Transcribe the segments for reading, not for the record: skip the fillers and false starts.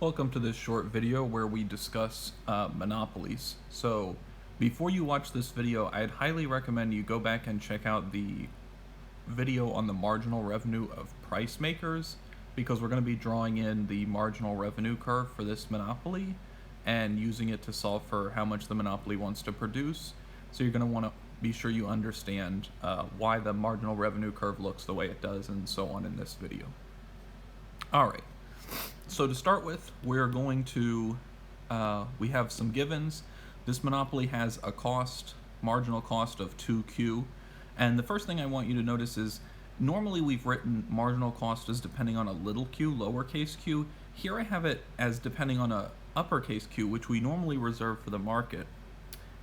Welcome to this short video where we discuss monopolies. So before you watch this video, I'd highly recommend you go back and check out the video on the marginal revenue of price makers, because we're going to be drawing in the marginal revenue curve for this monopoly and using it to solve for how much the monopoly wants to produce. So you're going to want to be sure you understand why the marginal revenue curve looks the way it does and so on in this video. Alright, so to start with, we're going to, we have some givens. This monopoly has a marginal cost of 2Q. And the first thing I want you to notice is, normally we've written marginal cost as depending on a little q, lowercase q. Here I have it as depending on a uppercase q, which we normally reserve for the market.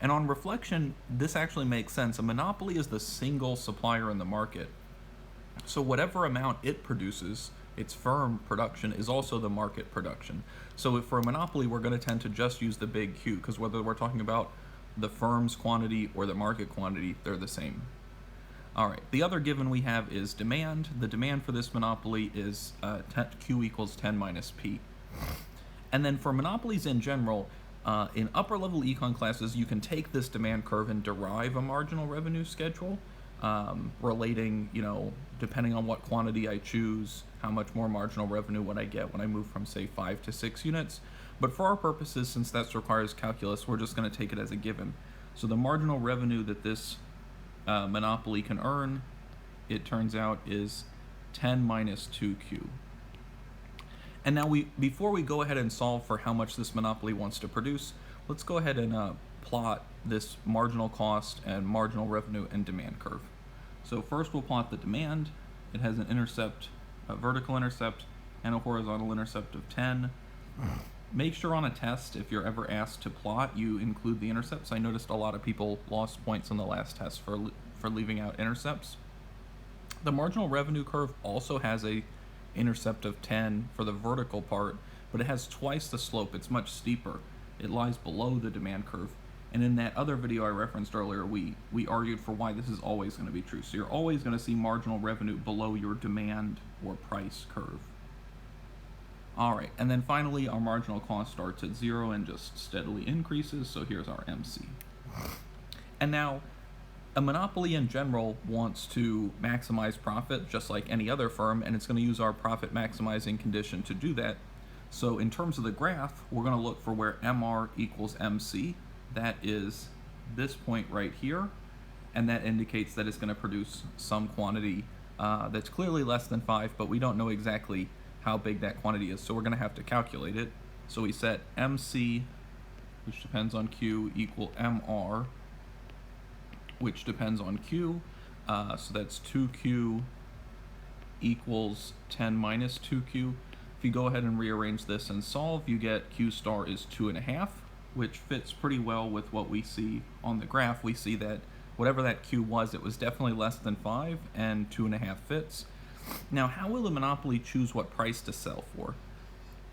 And on reflection, this actually makes sense. A monopoly is the single supplier in the market. So whatever amount it produces, its firm production, is also the market production. So if for a monopoly, we're going to tend to just use the big Q, because whether we're talking about the firm's quantity or the market quantity, they're the same. All right, the other given we have is demand. The demand for this monopoly is Q equals 10 minus P. And then for monopolies in general, in upper level econ classes, you can take this demand curve and derive a marginal revenue schedule, relating, depending on what quantity I choose, how much more marginal revenue would I get when I move from, say, 5 to 6 units. But for our purposes, since that requires calculus, we're just going to take it as a given. So the marginal revenue that this monopoly can earn, it turns out, is 10 minus 2Q. And now before we go ahead and solve for how much this monopoly wants to produce, let's go ahead and plot this marginal cost and marginal revenue and demand curve. So first we'll plot the demand. It has an intercept, a vertical intercept, and a horizontal intercept of 10. Make sure on a test, if you're ever asked to plot, you include the intercepts. I noticed a lot of people lost points on the last test for leaving out intercepts. The marginal revenue curve also has a intercept of 10 for the vertical part, but it has twice the slope. It's much steeper. It lies below the demand curve. And in that other video I referenced earlier, we argued for why this is always going to be true. So you're always going to see marginal revenue below your demand or price curve. All right, and then finally, our marginal cost starts at 0 and just steadily increases. So here's our MC. And now, a monopoly in general wants to maximize profit just like any other firm, and it's going to use our profit maximizing condition to do that. So in terms of the graph, we're going to look for where MR equals MC. That is this point right here, and that indicates that it's going to produce some quantity that's clearly less than 5, but we don't know exactly how big that quantity is, so we're going to have to calculate it. So we set MC, which depends on Q, equal MR, which depends on Q, so that's 2Q equals 10 minus 2Q. If you go ahead and rearrange this and solve, you get Q star is 2.5, which fits pretty well with what we see on the graph. We see that whatever that Q was, it was definitely less than 5, and 2.5 fits. Now, how will the monopoly choose what price to sell for?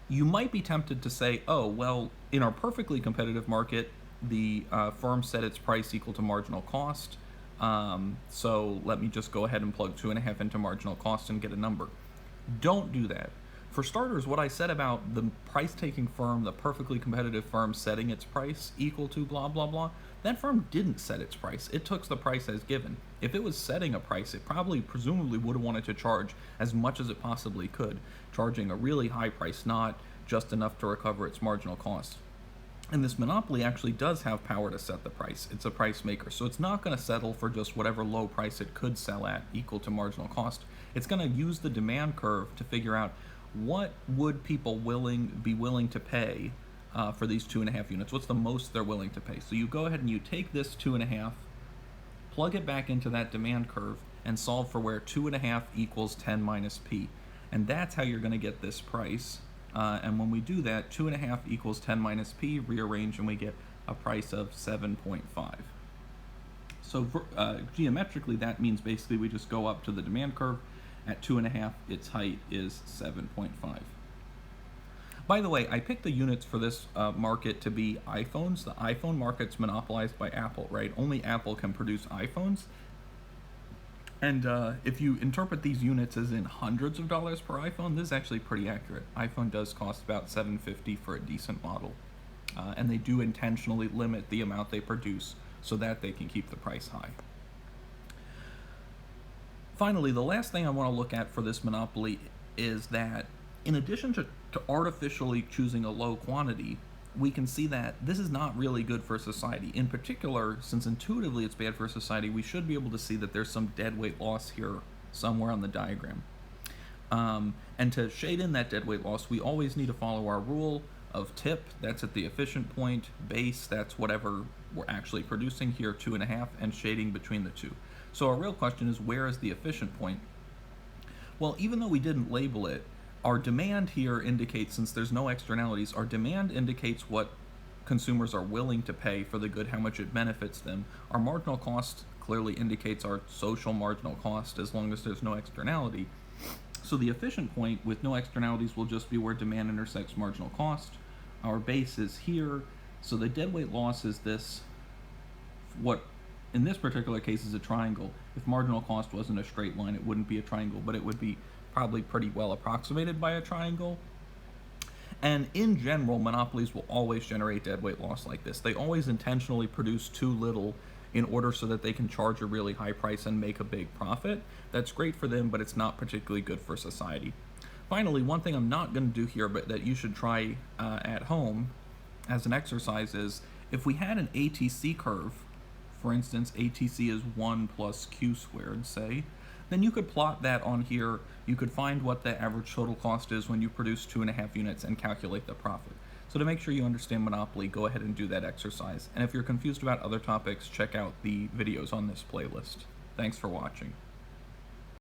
You might be tempted to say, oh, well, in our perfectly competitive market, the firm set its price equal to marginal cost, so let me just go ahead and plug 2.5 into marginal cost and get a number. Don't do that. For starters, what I said about the price-taking firm, the perfectly competitive firm setting its price equal to blah, blah, blah, that firm didn't set its price. It took the price as given. If it was setting a price, it presumably would have wanted to charge as much as it possibly could, charging a really high price, not just enough to recover its marginal cost. And this monopoly actually does have power to set the price. It's a price maker, so it's not going to settle for just whatever low price it could sell at equal to marginal cost. It's going to use the demand curve to figure out what would people be willing to pay for these 2.5 units. What's the most they're willing to pay? So you go ahead and you take this 2.5, plug it back into that demand curve, and solve for where 2.5 equals 10 minus P. And that's how you're going to get this price. And when we do that, 2.5 equals 10 minus P, rearrange, and we get a price of 7.5. So geometrically, that means basically we just go up to the demand curve. At 2.5, its height is 7.5. By the way, I picked the units for this market to be iPhones. The iPhone market's monopolized by Apple, right? Only Apple can produce iPhones. And if you interpret these units as in hundreds of dollars per iPhone, this is actually pretty accurate. iPhone does cost about $750 for a decent model, and they do intentionally limit the amount they produce so that they can keep the price high. Finally, the last thing I want to look at for this monopoly is that in addition to artificially choosing a low quantity, we can see that this is not really good for society. In particular, since intuitively it's bad for society, we should be able to see that there's some deadweight loss here somewhere on the diagram. And to shade in that deadweight loss, we always need to follow our rule of tip, that's at the efficient point, base, that's whatever we're actually producing here, 2.5, and shading between the two. So our real question is, where is the efficient point? Well, even though we didn't label it, our demand here indicates, since there's no externalities, our demand indicates what consumers are willing to pay for the good, how much it benefits them. Our marginal cost clearly indicates our social marginal cost as long as there's no externality. So the efficient point with no externalities will just be where demand intersects marginal cost. Our base is here, so the deadweight loss is this, what in this particular case is a triangle. If marginal cost wasn't a straight line, it wouldn't be a triangle, but it would be probably pretty well approximated by a triangle. And in general, monopolies will always generate deadweight loss like this. They always intentionally produce too little in order so that they can charge a really high price and make a big profit. That's great for them, but it's not particularly good for society. Finally, one thing I'm not going to do here, but that you should try at home as an exercise is, if we had an ATC curve, for instance, ATC is 1 plus Q squared, say, then you could plot that on here. You could find what the average total cost is when you produce 2.5 units and calculate the profit. So to make sure you understand Monopoly, go ahead and do that exercise. And if you're confused about other topics, check out the videos on this playlist. Thanks for watching.